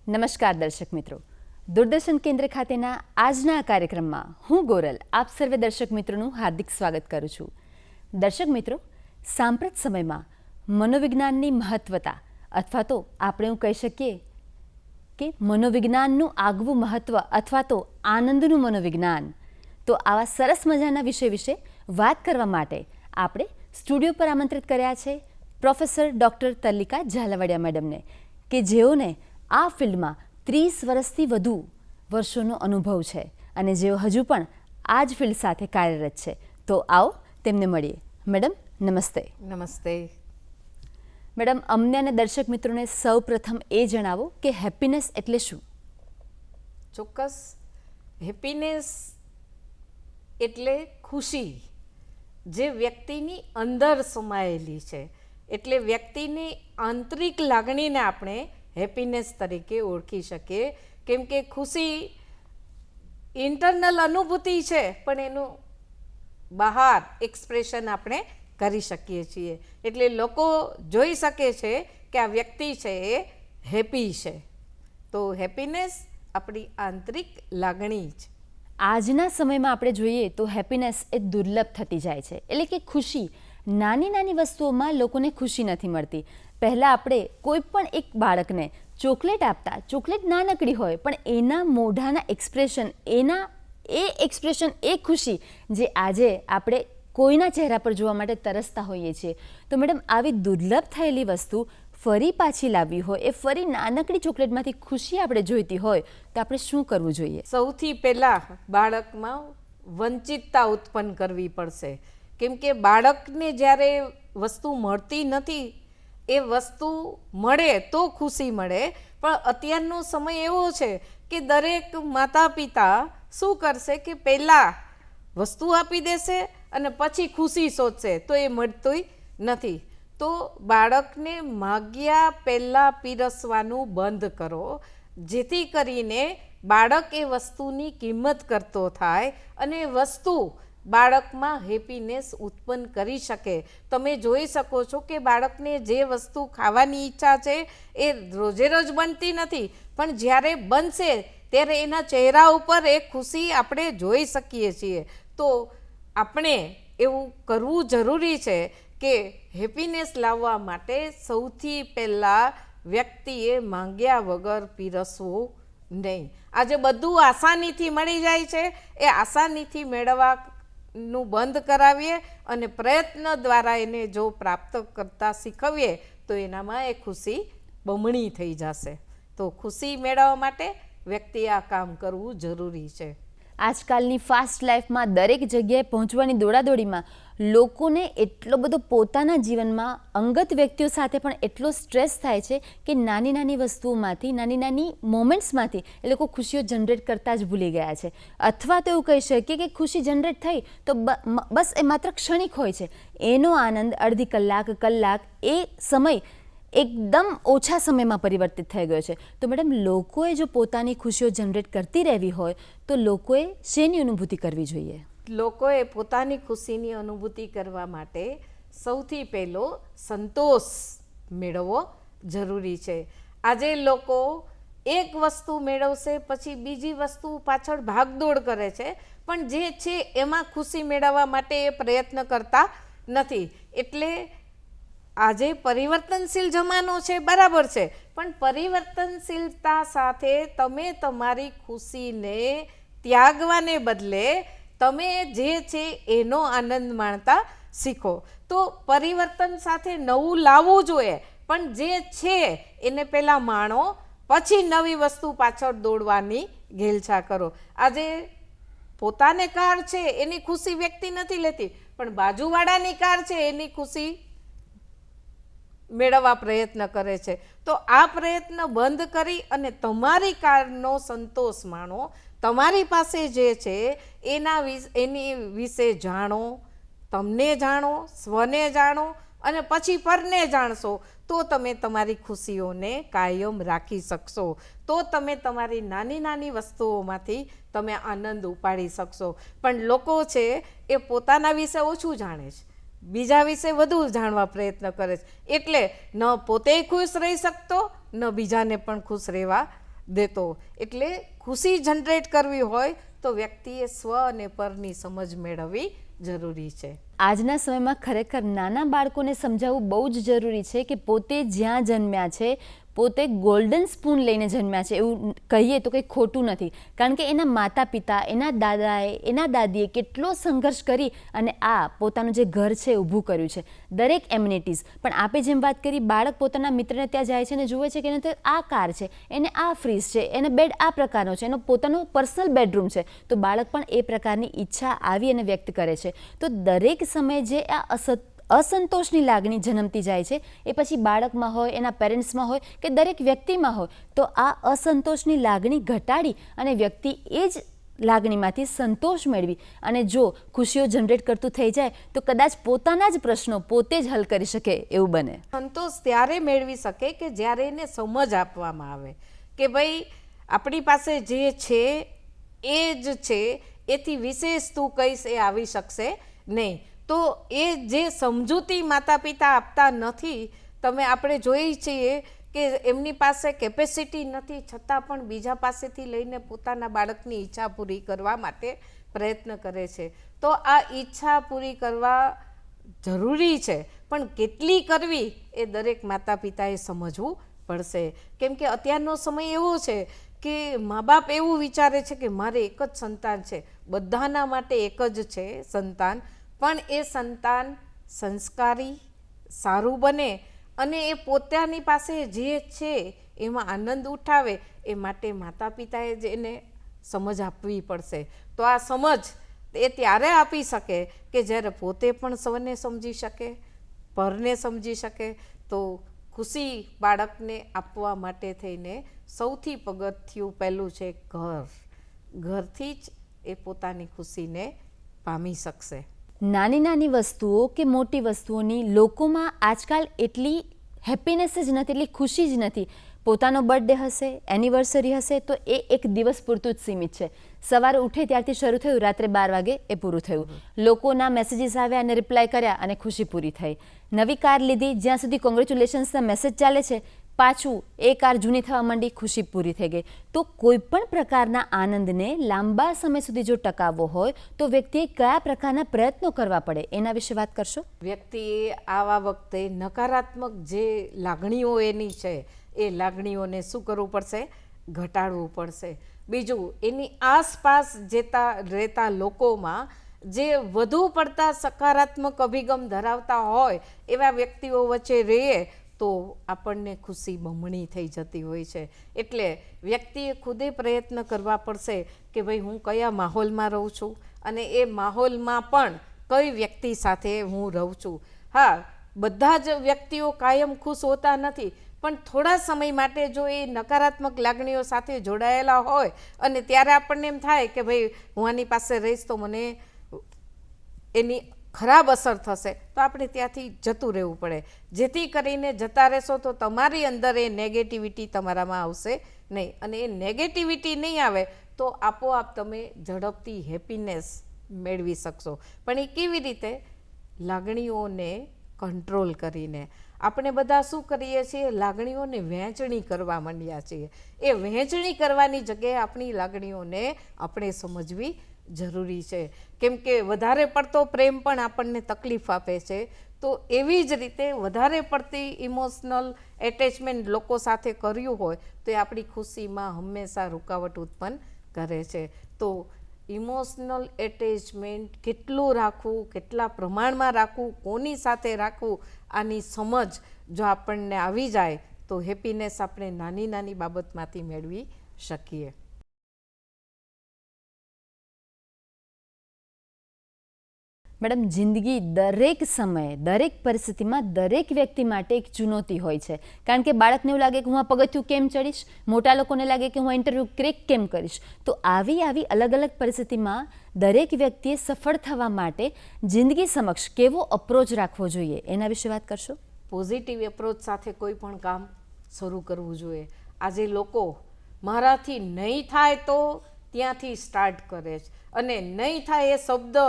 નમસ્કાર દર્શક મિત્રો, દૂરદર્શન કેન્દ્ર ખાતેના આજના આ કાર્યક્રમમાં હું ગોરલ આપ સર્વે દર્શક મિત્રોનું હાર્દિક સ્વાગત કરું છું. દર્શક મિત્રો, સાંપ્રત સમયમાં મનોવિજ્ઞાનની મહત્વતા અથવા તો આપણે એવું કહી શકીએ કે મનોવિજ્ઞાનનું આગવું મહત્વ અથવા તો આનંદનું મનોવિજ્ઞાન, તો આવા સરસ મજાના વિષય વિશે વાત કરવા માટે આપણે સ્ટુડિયો પર આમંત્રિત કર્યા છે પ્રોફેસર ડૉક્ટર તલ્લિકા ઝાલાવાડિયા મેડમને, કે જેઓને આ ફિલ્ડમાં 30 વર્ષથી વધુ વર્ષોનો અનુભવ છે અને જેઓ હજુ પણ આ જ ફિલ્ડ સાથે કાર્યરત છે. તો આવો તેમને મળીએ. મેડમ નમસ્તે. નમસ્તે મેડમ, અમને અને દર્શક મિત્રોને સૌ પ્રથમ એ જણાવો કે હેપીનેસ એટલે શું? ચોક્કસ. હેપીનેસ એટલે ખુશી જે વ્યક્તિની અંદર સમાયેલી છે, એટલે વ્યક્તિની આંતરિક લાગણીને આપણે હેપીનેસ તરીકે ઓળખી શકીએ. કેમ કે ખુશી ઇન્ટરનલ અનુભૂતિ છે, પણ એનું બહાર એક્સપ્રેશન આપણે કરી શકીએ છીએ. એટલે લોકો જોઈ શકે છે કે આ વ્યક્તિ છે એ હેપી છે. તો હેપીનેસ આપણી આંતરિક લાગણી છે. આજના સમયમાં આપણે જોઈએ તો હેપીનેસ એ દુર્લભ થતી જાય છે. એટલે કે ખુશી, નાની નાની વસ્તુઓમાં લોકોને ખુશી નથી મળતી. પહેલાં આપણે કોઈ પણ એક બાળકને ચોકલેટ આપતા, ચોકલેટ નાનકડી હોય પણ એના મોઢાના એક્સપ્રેશન, એ ખુશી જે આજે આપણે કોઈના ચહેરા પર જોવા માટે તરસતા હોઈએ છીએ. તો મેડમ, આવી દુર્લભ થયેલી વસ્તુ ફરી પાછી લાવવી હોય, એ ફરી નાનકડી ચોકલેટમાંથી ખુશી આપણે જોઈતી હોય તો આપણે શું કરવું જોઈએ? સૌથી પહેલાં બાળકમાં વંચિતતા ઉત્પન્ન કરવી પડશે. કેમ કે બાળકને જ્યારે વસ્તુ મળતી નથી, એ વસ્તુ મળે તો ખુશી મળે. પણ અત્યારનો સમય એવો છે કે દરેક માતા પિતા શું કરશે કે પહેલાં વસ્તુ આપી દેશે અને પછી ખુશી શોધશે, તો એ મળતું નથી. તો બાળકને માગ્યા પહેલાં પીરસવાનું બંધ કરો, જેથી કરીને બાળક એ વસ્તુની કિંમત કરતો થાય અને વસ્તુ બાળકમાં હેપીનેસ ઉત્પન્ન કરી શકે. તમે જોઈ શકો છો કે બાળકને જે વસ્તુ ખાવાની ઈચ્છા છે એ રોજે રોજ બનતી નથી, પણ જ્યારે બનશે ત્યારે એના ચહેરા ઉપર એ ખુશી આપણે જોઈ શકીએ છીએ. તો આપણે એવું કરવું જરૂરી છે કે હેપીનેસ લાવવા માટે સૌથી પહેલાં વ્યક્તિએ માંગ્યા વગર પીરસવું નહીં. આજે બધું આસાનીથી મળી જાય છે, એ આસાનીથી મેળવવાનું બંધ કરાવીએ અને પ્રયત્ન દ્વારા એને જો પ્રાપ્ત કરતા શીખવીએ તો એનામાં એ ખુશી બમણી થઈ જશે. તો ખુશી મેળવવા માટે વ્યક્તિએ આ કામ કરવું જરૂરી છે. આજકાલની ફાસ્ટ લાઈફમાં દરેક જગ્યાએ પહોંચવાની દોડાદોડીમાં લોકોને એટલો બધો પોતાના જીવનમાં અંગત વ્યક્તિઓ સાથે પણ એટલો સ્ટ્રેસ થાય છે કે નાની નાની વસ્તુઓમાંથી, નાની નાની મોમેન્ટ્સમાંથી એ લોકો ખુશીઓ જનરેટ કરતા જ ભૂલી ગયા છે. અથવા તો એવું કહી શકીએ કે ખુશી જનરેટ થઈ તો બસ એ માત્ર ક્ષણિક હોય છે. એનો આનંદ અડધી કલાક, કલાક, એ સમય એકદમ ઓછા સમયમાં પરિવર્તિત થઈ ગયો છે. તો મેડમ, લોકોએ જો પોતાની ખુશીઓ જનરેટ કરતી રહેવી હોય તો લોકોએ શેની અનુભૂતિ કરવી જોઈએ? લોકોએ પોતાની ખુશીની અનુભૂતિ કરવા માટે સૌથી પહેલો સંતોષ મેળવવો જરૂરી છે. આજે લોકો એક વસ્તુ મેળવશે પછી બીજી વસ્તુ પાછળ ભાગદોડ કરે છે, પણ જે છે એમાં ખુશી મેળવવા માટે એ પ્રયત્ન કરતા નથી. એટલે આજે પરિવર્તનશીલ જમાનો છે, બરાબર છે, પણ પરિવર્તનશીલતા સાથે તમે તમારી ખુશીને ત્યાગવાને બદલે તમે જે છે એનો આનંદ માણતા શીખો. તો પરિવર્તન સાથે નવું લાવવું જોઈએ, પણ જે છે એને પહેલાં માણો, પછી નવી વસ્તુ પાછળ દોડવાની ઘેલછા કરો. આજે પોતાને કાર છે એની ખુશી વ્યક્તિ નથી લેતી, પણ બાજુવાળાની કાર છે એની ખુશી મેળવવા પ્રયત્ન કરે છે. તો આ પ્રયત્ન બંધ કરી અને તમારી કારનો સંતોષ માણો. તમારી પાસે જે છે એની વિશે જાણો, તમને જાણો, સ્વને જાણો અને પછી પરને જાણશો તો તમે તમારી ખુશીઓને કાયમ રાખી શકશો. તો તમે તમારી નાની નાની વસ્તુઓમાંથી તમે આનંદ ઉપાડી શકશો. પણ લોકો છે એ પોતાના વિશે ઓછું જાણે છે, બીજા વિશે વધુ જાણવા પ્રયત્ન કરે છે. એટલે ન પોતે ખુશ રહી શકતો, ન બીજાને પણ ખુશ રહેવા દેતો. એટલે ખુશી જનરેટ કરવી હોય તો વ્યક્તિએ સ્વ અને પરની સમજ મેળવવી જરૂરી છે. આજના સમયમાં ખરેખર નાના બાળકોને સમજાવવું બહુ જ જરૂરી છે કે પોતે જ્યાં જન્મ્યા છે, પોતે ગોલ્ડન સ્પૂન લઈને જન્મ્યા છે એવું કહીએ તો કંઈ ખોટું નથી. કારણ કે એના માતા પિતા, એના દાદાએ, એના દાદીએ કેટલો સંઘર્ષ કરી અને આ પોતાનું જે ઘર છે ઊભું કર્યું છે, દરેક એમ્યુનિટીઝ. પણ આપે જેમ વાત કરી, બાળક પોતાના મિત્રને ત્યાં જાય છે અને જુએ છે કે એને તો આ કાર છે, એને આ ફ્રીજ છે, એને બેડ આ પ્રકારનો છે, એનો પોતાનો પર્સનલ બેડરૂમ છે, તો બાળક પણ એ પ્રકારની ઈચ્છા આવી અને વ્યક્ત કરે છે. તો દરેક સમયે જે આ અસંતોષની લાગણી જન્મતી જાય છે, એ પછી બાળકમાં હોય, એના પેરેન્ટ્સમાં હોય કે દરેક વ્યક્તિમાં હોય, તો આ અસંતોષની લાગણી ઘટાડી અને વ્યક્તિ એ જ લાગણીમાંથી સંતોષ મેળવી અને જો ખુશીઓ જનરેટ કરતું થઈ જાય તો કદાચ પોતાના જ પ્રશ્નો પોતે જ હલ કરી શકે એવું બને. સંતોષ ત્યારે મેળવી શકે કે જ્યારે એને સમજ આપવામાં આવે કે ભાઈ આપણી પાસે જે છે એ જ છે, એથી વિશેષ તું કહીશ એ આવી શકશે નહીં. તો એ જે સમજૂતી માતા પિતા આપતા નથી, આપણે જોઈએ છીએ કે એમની પાસે કેપેસિટી નથી છતાં પણ બીજા પાસેથી લઈને પોતાના બાળકની ઈચ્છા પૂરી કરવા માટે પ્રયત્ન કરે છે. તો આ ઈચ્છા પૂરી કરવા જરૂરી છે, પણ કેટલી કરવી એ દરેક માતા પિતાએ સમજવું પડશે. કેમ કે અત્યારનો સમય એવો છે કે મા બાપ એવું વિચારે છે કે મારે એક જ સંતાન છે, બધાના માટે એક જ છે સંતાન, પણ એ સંતાન સંસ્કારી, સારું બને અને એ પોતાની પાસે જે છે એમાં આનંદ ઉઠાવે, એ માટે માતા પિતાએ જ એને સમજ આપવી પડશે. તો આ સમજ એ ત્યારે આપી શકે કે જ્યારે પોતે પણ સ્વને સમજી શકે, પરને સમજી શકે. તો ખુશી બાળકને આપવા માટે થઈને સૌથી પગથિયું પહેલું છે ઘર. ઘરથી જ એ પોતાની ખુશીને પામી શકશે. નાની નાની વસ્તુઓ કે મોટી વસ્તુઓની લોકોમાં આજકાલ એટલી હેપીનેસ જ નથી, એટલી ખુશી જ નથી. પોતાનો બર્થડે હશે, એનિવર્સરી હશે તો એ એક દિવસ પૂરતું જ સીમિત છે. સવારે ઉઠે ત્યારથી શરૂ થયું, રાત્રે 12 વાગે એ પૂરું થયું. લોકોના મેસેજીસ આવ્યા અને રિપ્લાય કર્યા અને ખુશી પૂરી થઈ. નવી કાર લીધી, જ્યાં સુધી કોંગ્રેચ્યુલેશન્સના મેસેજ ચાલે છે, પાછું એ કાર જૂની થવા માંડી, ખુશી પૂરી થઈ ગઈ. તો કોઈ પણ પ્રકારના આનંદને લાંબા સમય સુધી જો ટકાવવો હોય તો વ્યક્તિએ કયા પ્રકારના પ્રયત્નો કરવા પડે એના વિશે વાત કરશો. વ્યક્તિએ આવા વખતે નકારાત્મક જે લાગણીઓ એની છે એ લાગણીઓને શું કરવું પડશે? ઘટાડવું પડશે. બીજું, એની આસપાસ રહેતા લોકોમાં જે વધુ પડતા સકારાત્મક અભિગમ ધરાવતા હોય એવા વ્યક્તિઓ વચ્ચે રહીએ તો આપણને ખુશી બમણી થઈ જતી હોય છે. એટલે વ્યક્તિએ ખુદે પ્રયત્ન કરવા પડશે કે ભાઈ હું કયા માહોલમાં રહું છું અને એ માહોલમાં પણ કઈ વ્યક્તિ સાથે હું રહું છું. હા, બધા જ વ્યક્તિઓ કાયમ ખુશ હોતા નથી, પણ થોડા સમય માટે જો એ નકારાત્મક લાગણીઓ સાથે જોડાયેલા હોય અને ત્યારે આપણને એમ થાય કે ભાઈ હું આની પાસે રહીશ તો મને એની ખરાબ અસર થશે, તો આપણે ત્યાંથી જતું રહેવું પડે. જેથી કરીને જતા રહેશો તો તમારી અંદર એ નેગેટિવિટી તમારામાં આવશે નહીં, અને એ નેગેટિવિટી નહીં આવે તો આપોઆપ તમે ઝડપથી હેપીનેસ મેળવી શકશો. પણ એ કેવી રીતે? લાગણીઓને કંટ્રોલ કરીને. આપણે બધા શું કરીએ છીએ? લાગણીઓને વહેંચણી કરવા માંડ્યા છીએ. એ વહેંચણી કરવાની જગ્યાએ આપણી લાગણીઓને આપણે સમજવી જરૂરી છે. કેમ કે વધારે પડતો પ્રેમ પણ આપણને તકલીફ આપે છે. તો એવી જ રીતે વધારે પડતી ઇમોશનલ એટેચમેન્ટ લોકો સાથે કર્યું હોય તો એ આપણી ખુશીમાં હંમેશા રૂકાવટ ઉત્પન્ન કરે છે. તો ઇમોશનલ એટેચમેન્ટ કેટલું રાખવું, કેટલા પ્રમાણમાં રાખવું, કોની સાથે રાખવું, આની સમજ જો આપણને આવી જાય તો હેપીનેસ આપણે નાની નાની બાબતમાંથી મેળવી શકીએ. મેડમ, જિંદગી દરેક સમયે, દરેક પરિસ્થિતિમાં દરેક વ્યક્તિ માટે એક ચુનૌતી હોય છે. કારણ કે બાળકને એવું લાગે કે હું આ પગથિયું કેમ ચડીશ, મોટા લોકોને લાગે કે હું આ ઇન્ટરવ્યૂ ક્રેક કેમ કરીશ. તો આવી અલગ અલગ પરિસ્થિતિમાં દરેક વ્યક્તિએ સફળ થવા માટે જિંદગી સમક્ષ કેવો અપ્રોચ રાખવો જોઈએ એના વિશે વાત કરશો. પોઝિટિવ એપ્રોચ સાથે કોઈ પણ કામ શરૂ કરવું જોઈએ. આજે લોકો મારાથી નહીં થાય તો ત્યાંથી સ્ટાર્ટ કરે છે અને નહીં થાય એ શબ્દ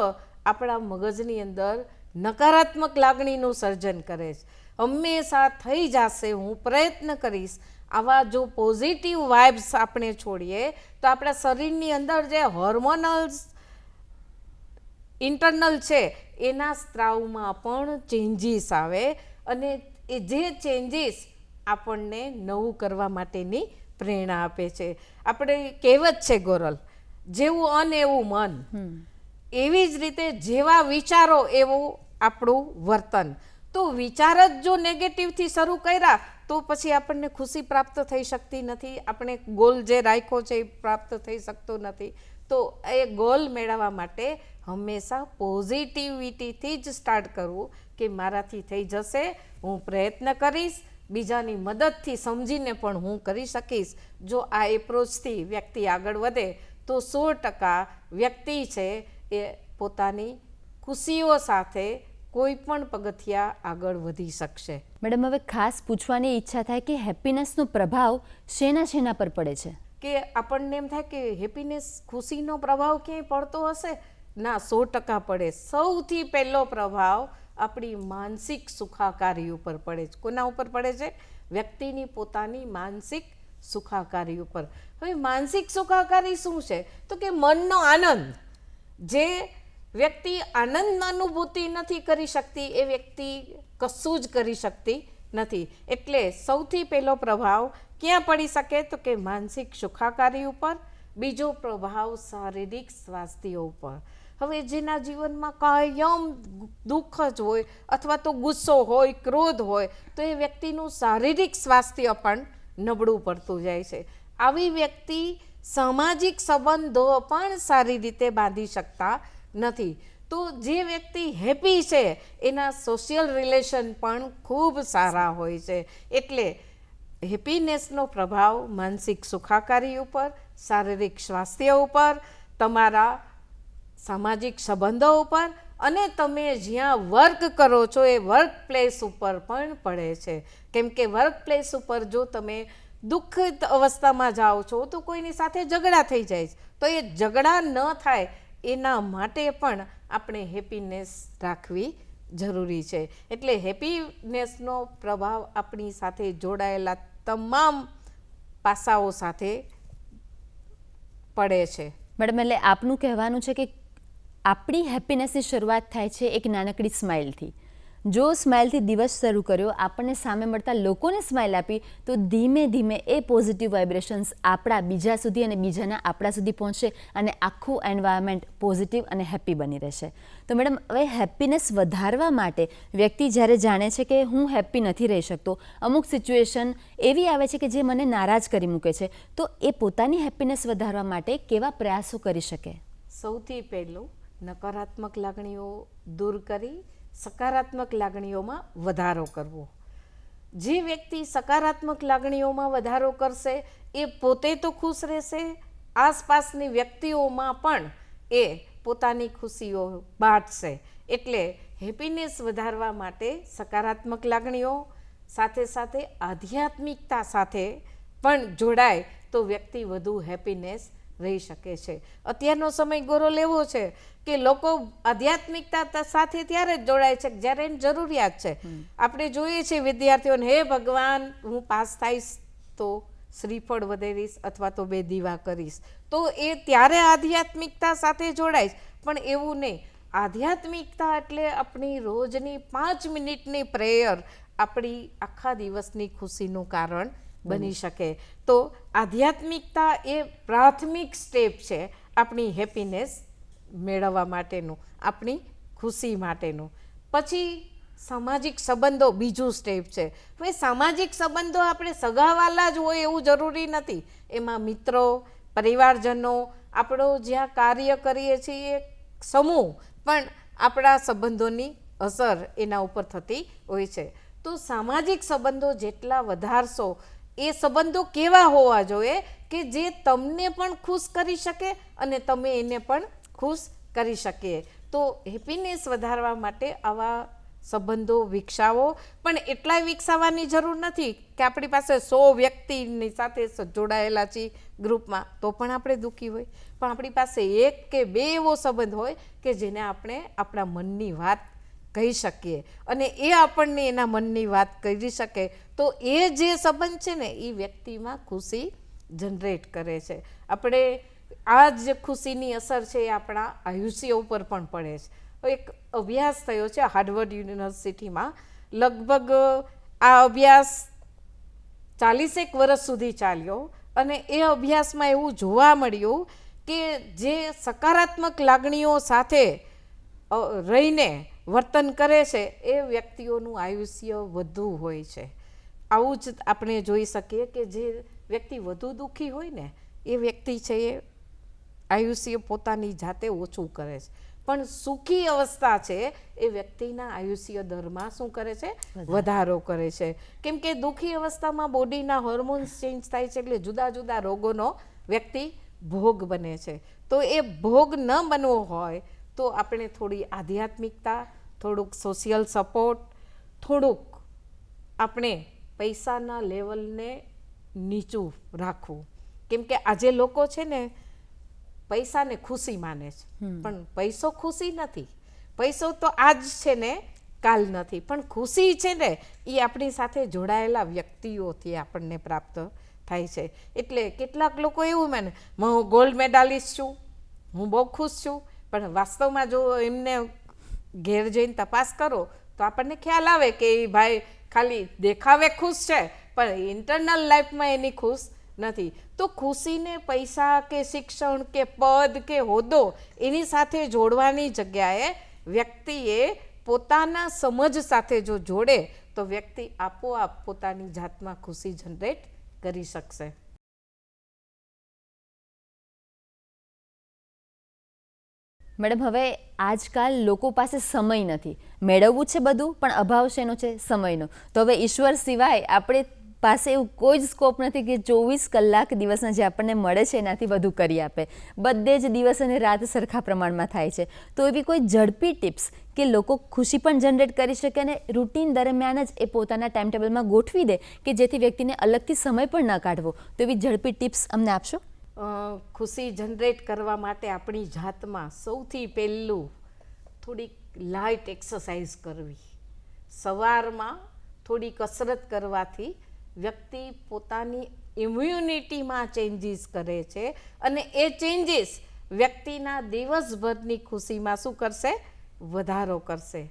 આપણા મગજની અંદર નકારાત્મક લાગણીનું સર્જન કરે છે. હંમેશા થઈ જશે, હું પ્રયત્ન કરીશ, આવા જો પોઝિટિવ વાઇબ્સ આપણે છોડીએ તો આપણા શરીરની અંદર જે હોર્મોનલ્સ ઇન્ટરનલ છે એના સ્ત્રાવમાં પણ ચેન્જીસ આવે અને એ જે ચેન્જીસ આપણને નવું કરવા માટેની પ્રેરણા આપે છે. આપણે કહેવત છે ગોરલ, જેવું અન્ન એવું મન, એવી જ રીતે જેવા વિચારો એવું આપણું વર્તન. તો વિચાર જ જો નેગેટિવથી શરૂ કર્યા તો પછી આપણને ખુશી પ્રાપ્ત થઈ શકતી નથી, આપણે ગોલ જે રાખ્યો છે એ પ્રાપ્ત થઈ શકતો નથી. તો એ ગોલ મેળવવા માટે હંમેશા પોઝિટિવિટીથી જ સ્ટાર્ટ કરવું કે મારાથી થઈ જશે, હું પ્રયત્ન કરીશ, બીજાની મદદથી સમજીને પણ હું કરી શકીશ. જો આ એપ્રોચથી વ્યક્તિ આગળ વધે તો 100% વ્યક્તિ છે એ પોતાની ખુશીઓ સાથે કોઈ પણ પગથિયા આગળ વધી શકશે. મેડમ, હવે ખાસ પૂછવાની ઈચ્છા થાય કે હેપીનેસનો પ્રભાવ શેના પર પડે છે? કે આપણને એમ થાય કે હેપીનેસ, ખુશીનો પ્રભાવ ક્યાંય પડતો હશે? ના, 100% પડે. સૌથી પહેલો પ્રભાવ આપણી માનસિક સુખાકારી ઉપર પડે છે. કોના ઉપર પડે છે? વ્યક્તિની પોતાની માનસિક સુખાકારી ઉપર. હવે માનસિક સુખાકારી શું છે? તો કે મનનો આનંદ. જે વ્યક્તિ આનંદ અનુભૂતિ નથી કરી શકતી એ વ્યક્તિ કશું જ કરી શકતી નથી. એટલે સૌથી પહેલો પ્રભાવ ક્યાં પડી શકે? તો કે માનસિક સુખાકારી ઉપર. બીજો પ્રભાવ શારીરિક સ્વાસ્થ્ય ઉપર. હવે જેના જીવનમાં કાયમ દુઃખ જ હોય અથવા તો ગુસ્સો હોય, ક્રોધ હોય, તો એ વ્યક્તિનું શારીરિક સ્વાસ્થ્ય પણ નબળું પડતું જાય છે. આવી વ્યક્તિ સામાજિક સંબંધો પણ સારી રીતે બાંધી શકતા નથી. તો જે વ્યક્તિ હેપી છે એના સોશિયલ રિલેશન પણ ખૂબ સારા હોય છે. એટલે હેપીનેસનો પ્રભાવ માનસિક સુખાકારી ઉપર, શારીરિક સ્વાસ્થ્ય ઉપર, તમારા સામાજિક સંબંધો ઉપર અને તમે જ્યાં વર્ક કરો છો એ વર્ક પ્લેસ ઉપર પણ પડે છે. કેમ કે વર્ક પ્લેસ ઉપર જો તમે દુઃખિત અવસ્થામાં જાઓ છો તો કોઈની સાથે ઝઘડા થઈ જાય છે. તો એ ઝઘડા ન થાય એના માટે પણ આપણે હેપીનેસ રાખવી જરૂરી છે. એટલે હેપીનેસનો પ્રભાવ આપણી સાથે જોડાયેલા તમામ પાસાઓ સાથે પડે છે. મેડમ, એટલે આપનું કહેવાનું છે કે આપણી હેપીનેસની શરૂઆત થાય છે એક નાનકડી સ્માઇલથી. જો સ્માઇલથી દિવસ શરૂ કર્યો, આપણને સામે મળતા લોકોને સ્માઇલ આપી, તો ધીમે ધીમે એ પોઝિટિવ વાઇબ્રેશન્સ આપણા બીજા સુધી અને બીજાના આપણા સુધી પહોંચશે અને આખું એન્વાયરમેન્ટ પોઝિટિવ અને હેપી બની રહેશે. તો મેડમ, હવે હેપીનેસ વધારવા માટે વ્યક્તિ જ્યારે જાણે છે કે હું હેપી નથી રહી શકતો, અમુક સિચ્યુએશન એવી આવે છે કે જે મને નારાજ કરી મૂકે છે, તો એ પોતાની હેપીનેસ વધારવા માટે કેવા પ્રયાસો કરી શકે? સૌથી પહેલું નકારાત્મક લાગણીઓ દૂર કરી સકારાત્મક લાગણીઓમાં વધારો કરવો. જે વ્યક્તિ સકારાત્મક લાગણીઓમાં વધારો કરશે એ પોતે તો ખુશ રહેશે, આસપાસની વ્યક્તિઓમાં પણ એ પોતાની ખુશીઓ બાંટશે. એટલે હેપીનેસ વધારવા માટે સકારાત્મક લાગણીઓ સાથે સાથે આધ્યાત્મિકતા સાથે પણ જોડાય તો વ્યક્તિ વધુ હેપીનેસ રહી શકે છે. અત્યારનો સમય ગોરલ એવો છે કે લોકો આધ્યાત્મિકતા સાથે ત્યારે જ જોડાય છે જ્યારે એની જરૂરિયાત છે. આપણે જોઈએ છીએ વિદ્યાર્થીઓને, હે ભગવાન, હું પાસ થઈશ તો શ્રીફળ વધેરીશ અથવા તો 2 દીવા કરીશ. તો એ ત્યારે આધ્યાત્મિકતા સાથે જોડાય છે. પણ એવું નહીં. આધ્યાત્મિકતા એટલે આપણી રોજની 5 મિનિટની પ્રેયર આપણી આખા દિવસની ખુશીનું કારણ બની શકે. તો આધ્યાત્મિકતા એ પ્રાથમિક સ્ટેપ છે આપણી હેપીનેસ મેળવવા માટેનું, આપણી ખુશી માટેનું. પછી સામાજિક સંબંધો બીજું સ્ટેપ છે. હવે સામાજિક સંબંધો આપણે સગાવાલા જ હોય એવું જરૂરી નથી. એમાં મિત્રો, પરિવારજનો, આપણો જ્યાં કાર્ય કરીએ છીએ સમૂહ પણ આપણા સંબંધોની અસર એના ઉપર થતી હોય છે. તો સામાજિક સંબંધો જેટલા વધારશો, એ સંબંધો કેવા હોવા જોઈએ કે જે તમને પણ ખુશ કરી શકે અને તમે એને પણ ખુશ કરી શકીએ. તો હેપીનેસ વધારવા માટે આવા સંબંધો વિકસાવો. પણ એટલાય વિકસાવવાની જરૂર નથી કે આપણી પાસે 100 વ્યક્તિની સાથે જોડાયેલા છીએ ગ્રુપમાં તો પણ આપણે દુઃખી હોય. પણ આપણી પાસે 1 કે 2 એવો સંબંધ હોય કે જેને આપણે આપણા મનની વાત કહી શકીએ અને એ આપણને એના મનની વાત કરી શકે તો એ જે સંબંધ છે ને એ વ્યક્તિમાં ખુશી જનરેટ કરે છે. આપણે આ જ ખુશીની અસર છે એ આપણા આયુષ્ય ઉપર પણ પડે છે. એક અભ્યાસ થયો છે હાર્વર્ડ યુનિવર્સિટીમાં. લગભગ આ અભ્યાસ 40 વર્ષ સુધી ચાલ્યો અને એ અભ્યાસમાં એવું જોવા મળ્યું કે જે સકારાત્મક લાગણીઓ સાથે રહીને વર્તન કરે છે એ વ્યક્તિઓનું આયુષ્ય વધુ હોય છે. આવું જ આપણે જોઈ શકીએ કે જે વ્યક્તિ વધુ દુઃખી હોય ને એ વ્યક્તિ છે એ આયુષ્ય પોતાની જાતે ઓછું કરે છે, પણ સુખી અવસ્થા છે એ વ્યક્તિના આયુષ્ય દરમાં શું કરે છે? વધારો કરે છે. કેમ કે દુઃખી અવસ્થામાં બોડીના હોર્મોન્સ ચેન્જ થાય છે એટલે જુદા જુદા રોગોનો વ્યક્તિ ભોગ બને છે. તો એ ભોગ ન બનવો હોય તો આપણે થોડી આધ્યાત્મિકતા, થોડુંક સોશિયલ સપોર્ટ, થોડુંક આપણે પૈસાના લેવલને નીચું રાખવું. કેમ કે આજે લોકો છે ને પૈસાને ખુશી માને છે, પણ પૈસો ખુશી નથી. પૈસો તો આજ છે ને કાલ નથી, પણ ખુશી છે ને એ આપણી સાથે જોડાયેલા વ્યક્તિઓથી આપણને પ્રાપ્ત થાય છે. એટલે કેટલાક લોકો એવું માને હું ગોલ્ડ મેડાલિસ્ટ છું, હું બહુ ખુશ છું, પણ વાસ્તવમાં જો એમને ઘેર જઈને તપાસ કરો તો આપણને ખ્યાલ આવે કે એ ભાઈ ખાલી દેખાવે ખુશ છે પણ ઇન્ટરનલ લાઈફમાં એની ખુશ નથી. તો ખુશીને પૈસા કે શિક્ષણ કે પદ કે હોદ્દો એની સાથે જોડવાની જગ્યાએ વ્યક્તિએ પોતાના સમજ સાથે જો જોડે તો વ્યક્તિ આપોઆપ પોતાની જાતમાં ખુશી જનરેટ કરી શકશે. મેડમ, હવે આજકાલ લોકો પાસે સમય નથી, મેળવવું છે બધું પણ અભાવ શેનો છે? સમયનો. તો હવે ઈશ્વર સિવાય આપણે પાસે એવું કોઈ જ સ્કોપ નથી કે 24 કલાક દિવસના જે આપણને મળે છે એનાથી વધુ કરી આપે. બધે જ દિવસ અને રાત સરખા પ્રમાણમાં થાય છે. તો એવી કોઈ ઝડપી ટિપ્સ કે લોકો ખુશી પણ જનરેટ કરી શકે અને રૂટીન દરમિયાન જ એ પોતાના ટાઈમ ટેબલમાં ગોઠવી દે કે જેથી વ્યક્તિને અલગથી સમય પણ ન કાઢવો, તો એવી ઝડપી ટિપ્સ અમને આપશો? ખુશી જનરેટ કરવા માટે આપણી જાતમાં સૌથી પહેલું થોડીક લાઇટ એક્સરસાઇઝ કરવી. સવારમાં થોડી કસરત કરવાથી વ્યક્તિ પોતાની ઇમ્યુનિટીમાં ચેન્જીસ કરે છે અને એ ચેન્જીસ વ્યક્તિના દિવસભરની ખુશીમાં શું કરશે? વધારો કરશે.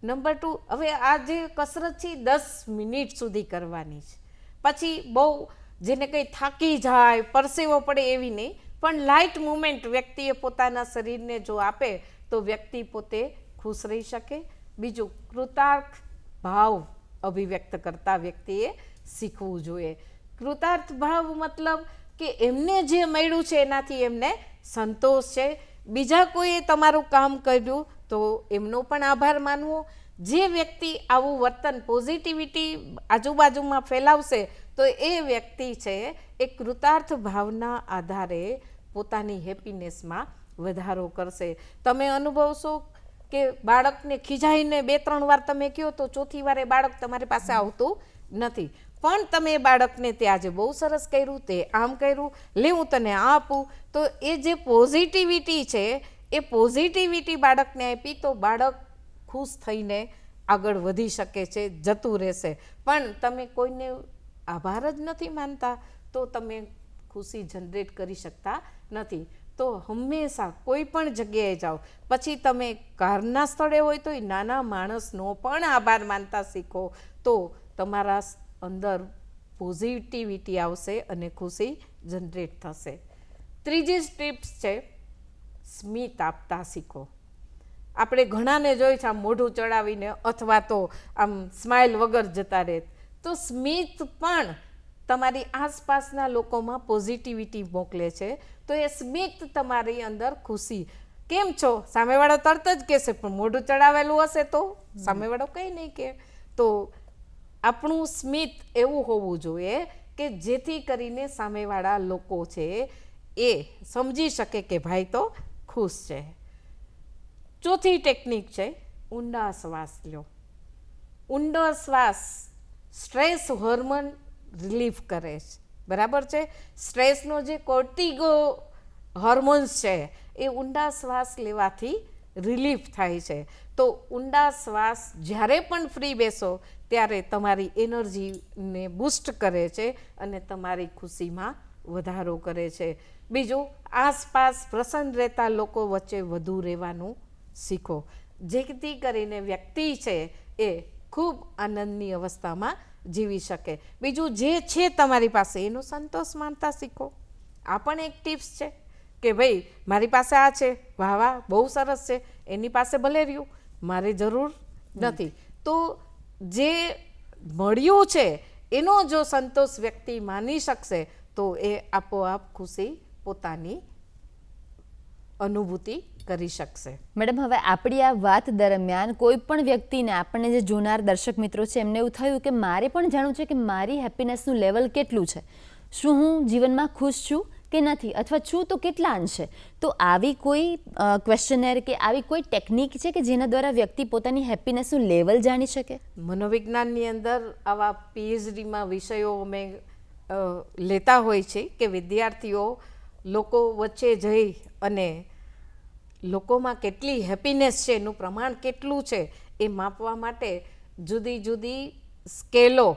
નંબર 2, હવે આ જે કસરત છે 10 મિનિટ સુધી કરવાની છે. પછી બહુ જેને કંઈ થાકી જાય, પરસેવો પડે એવી નહીં, પણ લાઇટ મુવમેન્ટ વ્યક્તિએ પોતાના શરીરને જો આપે તો વ્યક્તિ પોતે ખુશ રહી શકે. બીજું, કૃતાર્થ ભાવ અભિવ્યક્ત કરતા વ્યક્તિએ શીખવું જોઈએ. કૃતાર્થ ભાવ મતલબ કે એમને જે મળ્યું છે એનાથી એમને સંતોષ છે. બીજા કોઈએ તમારું કામ કર્યું તો એમનો પણ આભાર માનવો. જે વ્યક્તિ આવું વર્તન પોઝિટિવિટી આજુબાજુમાં ફેલાવશે તો એ વ્યક્તિ છે એ કૃતાર્થ ભાવના આધારે પોતાની હેપીનેસમાં વધારો કરશે. તમે અનુભવશો કે બાળકને ખીજાઈને 2-3 વાર તમે કહો તો ચોથી વારે બાળક તમારી પાસે આવતું નથી, પણ તમે બાળકને તે આજે બહુ સરસ કર્યું, તે આમ કર્યું, લે હું તને આપું, તો એ જે પોઝિટિવિટી છે એ પોઝિટિવિટી બાળકને આપી તો બાળક ખુશ થઈને આગળ વધી શકે છે, જતું રહેશે. પણ તમે કોઈને આભાર જ નથી માનતા તો તમે ખુશી જનરેટ કરી શકતા નથી. તો હંમેશા કોઈ પણ જગ્યાએ જાઓ, પછી તમે કારના સ્થળે હોય તો નાના માણસનો પણ આભાર માનતા શીખો તો તમારા અંદર પોઝિટિવિટી આવશે અને ખુશી જનરેટ થશે. ત્રીજી ટિપ્સ છે સ્મિત આપતા શીખો. આપણે ઘણાને જોઈ છે આમ મોઢું ચડાવીને અથવા તો આમ સ્માઇલ વગર જતા રહે, તો સ્મિત પણ તમારી આસપાસના લોકોમાં પોઝિટિવિટી મોકલે છે. તો એ સ્મિત તમારી અંદર ખુશી, કેમ છો સામેવાળો તરત જ કહેશે, પણ મોઢું ચડાવેલું હશે તો સામેવાળો કંઈ નહીં કહે. તો આપણું સ્મિત એવું હોવું જોઈએ કે જેથી કરીને સામેવાળા લોકો છે એ સમજી શકે કે ભાઈ તો ખુશ છે. ચોથી ટેકનિક છે ઊંડા શ્વાસ લો. ઊંડો શ્વાસ સ્ટ્રેસ હોર્મોન રિલીફ કરે છે, બરાબર છે. સ્ટ્રેસનો જે કોર્ટિગો હોર્મોન્સ છે એ ઊંડા શ્વાસ લેવાથી રિલીફ થાય છે. તો ઊંડા શ્વાસ જ્યારે પણ ફ્રી બેસો ત્યારે તમારી એનર્જીને બૂસ્ટ કરે છે અને તમારી ખુશીમાં વધારો કરે છે. બીજું, આસપાસ પ્રસન્ન રહેતા લોકો વચ્ચે વધુ રહેવાનું શીખો, જેથી કરીને વ્યક્તિ છે એ ખૂબ આનંદની અવસ્થામાં જીવી શકે. બીજું, જે છે તમારી પાસે એનો સંતોષ માનતા શીખો. આ પણ એક ટિપ્સ છે કે ભાઈ મારી પાસે આ છે, વાહ વાહ બહુ સરસ છે, એની પાસે ભલે રહ્યું, મારે જરૂર નથી. તો જે મળ્યું છે એનો જો સંતોષ વ્યક્તિ માની શકશે તો એ આપોઆપ ખુશી પોતાની અનુભૂતિ કરી શકશે. મેડમ, હવે આપણી આ વાત દરમિયાન કોઈ પણ વ્યક્તિને, આપણને જે જોનાર દર્શક મિત્રો છે, એમને એવું થયું કે મારે પણ જાણવું છે કે મારી હેપીનેસનું લેવલ કેટલું છે, શું હું જીવનમાં ખુશ છું કે નથી, અથવા છું તો કેટલા અંશે. તો આવી કોઈ ક્વેશ્ચનર કે આવી કોઈ ટેકનિક છે કે જેના દ્વારા વ્યક્તિ પોતાની હેપીનેસનું લેવલ જાણી શકે? મનોવિજ્ઞાનની અંદર આવા પીએચડીમાં વિષયો અમે લેતા હોય છે કે વિદ્યાર્થીઓ લોકો વચ્ચે જઈ અને લોકોમાં કેટલી હેપીનેસ છે, એનું પ્રમાણ કેટલું છે એ માપવા માટે જુદી જુદી સ્કેલો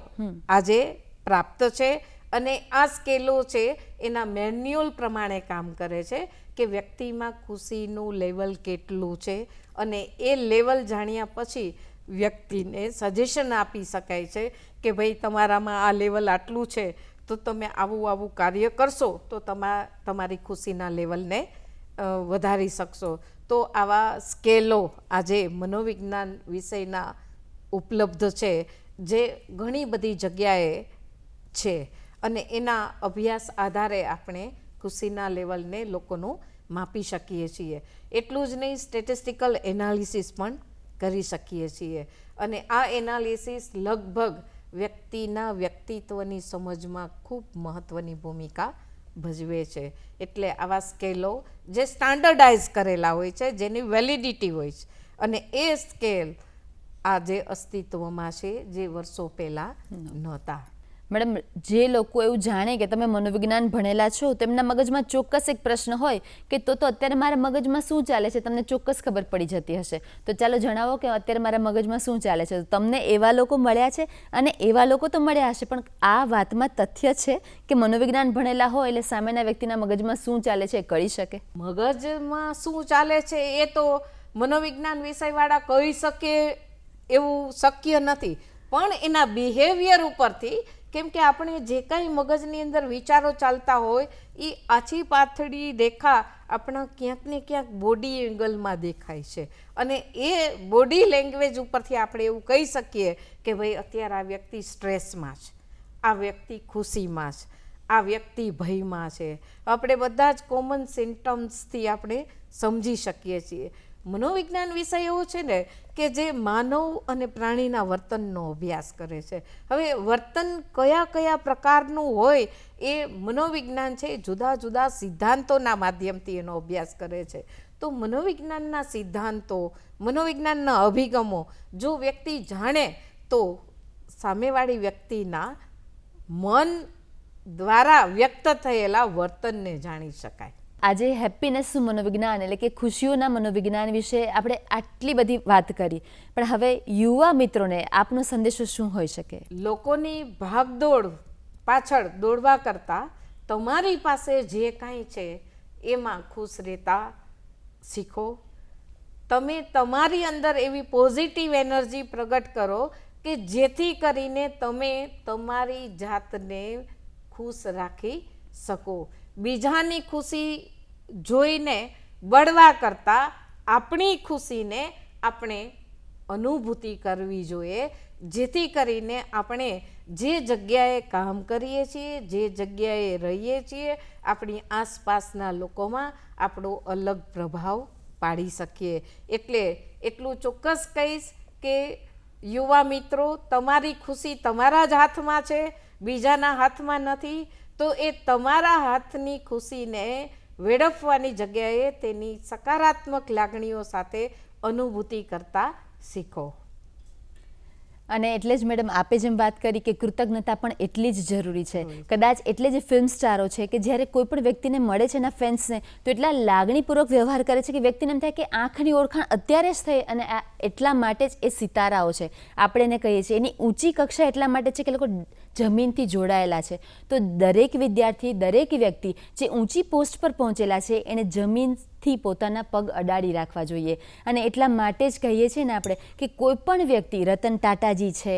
આજે પ્રાપ્ત છે. અને આ સ્કેલો છે એના મેન્યુઅલ પ્રમાણે કામ કરે છે કે વ્યક્તિમાં ખુશીનું લેવલ કેટલું છે, અને એ લેવલ જાણ્યા પછી વ્યક્તિને સજેશન આપી શકાય છે કે ભાઈ તમારામાં આ લેવલ આટલું છે તો તમે આવું આવું કાર્ય કરશો તો તમારી ખુશીના લેવલને વધારી શકશો. તો આવા સ્કેલો આજે મનોવિજ્ઞાન વિષયના ઉપલબ્ધ છે, જે ઘણી બધી જગ્યાએ છે, અને એના અભ્યાસ આધારે આપણે ખુશીના લેવલને લોકોનું માપી શકીએ છીએ. એટલું જ નહીં, સ્ટેટિસ્ટિકલ એનાલિસિસ પણ કરી શકીએ છીએ, અને આ એનાલિસિસ લગભગ વ્યક્તિના વ્યક્તિત્વની સમજમાં ખૂબ મહત્ત્વની ભૂમિકા ભજવે છે. એટલે આવા સ્કેલો જે સ્ટાન્ડર્ડાઇઝ કરેલા હોય છે, જેની વેલિડિટી હોય છે, અને એ સ્કેલ આજે અસ્તિત્વમાં છે જે વર્ષો પહેલાં નહોતા. મેડમ, જે લોકો એવું જાણે કે તમે મનોવિજ્ઞાન ભણેલા છો, તેમના મગજમાં ચોક્કસ એક પ્રશ્ન હોય કે તો અત્યારે મારા મગજમાં શું ચાલે છે, તમને ચોક્કસ ખબર પડી જતી હશે. તો ચાલો જણાવો કે અત્યારે મારા મગજમાં શું ચાલે છે. તમને એવા લોકો મળ્યા છે, અને એવા લોકો તો મળ્યા હશે, પણ આ વાતમાં તથ્ય છે કે મનોવિજ્ઞાન ભણેલા હોય એટલે સામેના વ્યક્તિના મગજમાં શું ચાલે છે એ કહી શકે? મગજમાં શું ચાલે છે એ તો મનોવિજ્ઞાન વિષયવાળા કહી શકે એવું શક્ય નથી, પણ એના બિહેવિયર ઉપરથી, કેમ કે આપણે જે કાંઈ મગજની અંદર વિચારો ચાલતા હોય એ આછી પાથડી રેખા આપણા ક્યાંક ને ક્યાંક બોડી એંગલમાં દેખાય છે, અને એ બોડી લેંગ્વેજ ઉપરથી આપણે એવું કહી શકીએ કે ભાઈ અત્યારે આ વ્યક્તિ સ્ટ્રેસમાં છે, આ વ્યક્તિ ખુશીમાં છે, આ વ્યક્તિ ભયમાં છે. આપણે બધા જ કોમન સિમ્ટમ્સથી આપણે સમજી શકીએ છીએ. મનોવિજ્ઞાન વિષય એવો છે ને કે જે માનવ અને પ્રાણીના વર્તનનો અભ્યાસ કરે છે. હવે વર્તન કયા કયા પ્રકારનું હોય એ મનોવિજ્ઞાન છે જુદા જુદા સિદ્ધાંતોના માધ્યમથી એનો અભ્યાસ કરે છે. તો મનોવિજ્ઞાનના સિદ્ધાંતો, મનોવિજ્ઞાનના અભિગમો જો વ્યક્તિ જાણે તો સામેવાળી વ્યક્તિના મન દ્વારા વ્યક્ત થયેલા વર્તનને જાણી શકાય. આજે હેપીનેસનું મનોવિજ્ઞાન એટલે કે ખુશીઓના મનોવિજ્ઞાન વિશે આપણે આટલી બધી વાત કરી, પણ હવે યુવા મિત્રોને આપનો સંદેશો શું હોઈ શકે? લોકોની ભાગદોડ પાછળ દોડવા કરતાં તમારી પાસે જે કાંઈ છે એમાં ખુશ રહેતા શીખો. તમે તમારી અંદર એવી પોઝિટિવ એનર્જી પ્રગટ કરો કે જેથી કરીને તમે તમારી જાતને ખુશ રાખી શકો. બીજાની ખુશી જોઈને બળવા કરતાં આપણી ખુશીને આપણે અનુભૂતિ કરવી જોઈએ, જેથી કરીને આપણે જે જગ્યાએ કામ કરીએ છીએ, જે જગ્યાએ રહીએ છીએ, આપણી આસપાસના લોકોમાં આપણો અલગ પ્રભાવ પાડી શકીએ. એટલે એટલું ચોક્કસ કહીશ કે યુવા મિત્રો, તમારી ખુશી તમારા જ હાથમાં છે, બીજાના હાથમાં નથી. તો એ તમારા હાથની ખુશીને વેડફવાની જગ્યાએ તેની સકારાત્મક લાગણીઓ સાથે અનુભૂતિ કરતા શીખો. અને એટલે જ મેડમ આપે જેમ વાત કરી કે કૃતજ્ઞતા પણ એટલી જ જરૂરી છે. કદાચ એટલે જ ફિલ્મ સ્ટારો છે કે જ્યારે કોઈ પણ વ્યક્તિને મળે છે એના ફેન્સને તો એટલા લાગણીપૂર્વક વ્યવહાર કરે છે કે વ્યક્તિને એમ થાય કે આંખની ઓળખાણ અત્યારે જ થઈ, અને એટલા માટે જ એ સિતારાઓ છે. આપણે એને કહીએ છીએ એની ઊંચી કક્ષા એટલા માટે છે કે લોકો જમીનથી જોડાયેલા છે. તો દરેક વિદ્યાર્થી, દરેક વ્યક્તિ જે ઊંચી પોસ્ટ પર પહોંચેલા છે એને જમીનથી પોતાના પગ અડાડી રાખવા જોઈએ. અને એટલા માટે જ કહીએ છીએ ને આપણે કે કોઈ પણ વ્યક્તિ, રતન ટાટાજી છે,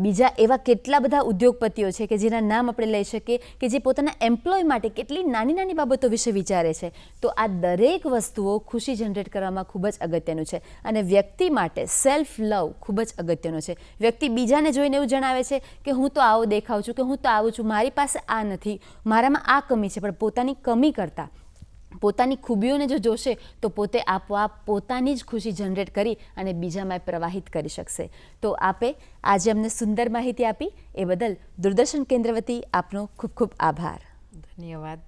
બીજા એવા કેટલા બધા ઉદ્યોગપતિઓ છે કે જેના નામ આપણે લઈ શકીએ કે જે પોતાના એમ્પ્લોય માટે કેટલી નાની નાની બાબતો વિશે વિચારે છે. તો આ દરેક વસ્તુઓ ખુશી જનરેટ કરવામાં ખૂબ જ અગત્યનું છે. અને વ્યક્તિ માટે સેલ્ફ લવ ખૂબ જ અગત્યનો છે. વ્યક્તિ બીજાને જોઈને એવું જણાવે છે કે હું તો આવો દેખાઉં છું, કે હું તો આવું છું, મારી પાસે આ નથી, મારામાં આ કમી છે. પણ પોતાની કમી કરતાં પોતાની ખૂબીઓને જો જોશે તો પોતે આપોઆપ પોતાની જ ખુશી જનરેટ કરી અને બીજામાં પ્રવાહિત કરી શકશે. તો આપે આજે અમને સુંદર માહિતી આપી એ બદલ દૂરદર્શન કેન્દ્ર વતી આપનો ખૂબ ખૂબ આભાર. ધન્યવાદ.